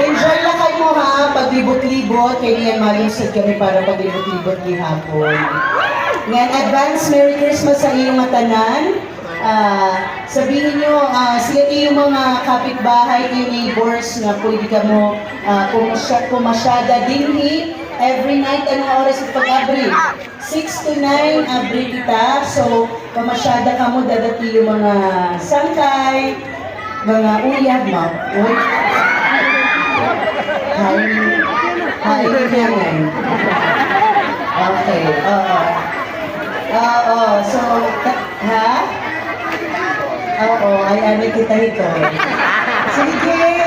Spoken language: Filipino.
Enjoy lang kayo mo ha, paglibot-libot, kaya niyan malusad kami para paglibot-libot gihapon. Ngayon, advance Merry Christmas sa iyong matanan. Sabihin nyo, sila yung mga kapitbahay, yung neighbors na pwede ka mo pumasyada dinhi. Every night, anong oras at pag-abri? 6 to 9, abri kita. So, pamasyada ka mo, dadati yung mga sangkay, mga uyab mo. Uy. Hi, nanay. Okay, oo. Oo, so, ha? Oo, ay ano kita ito. Sige!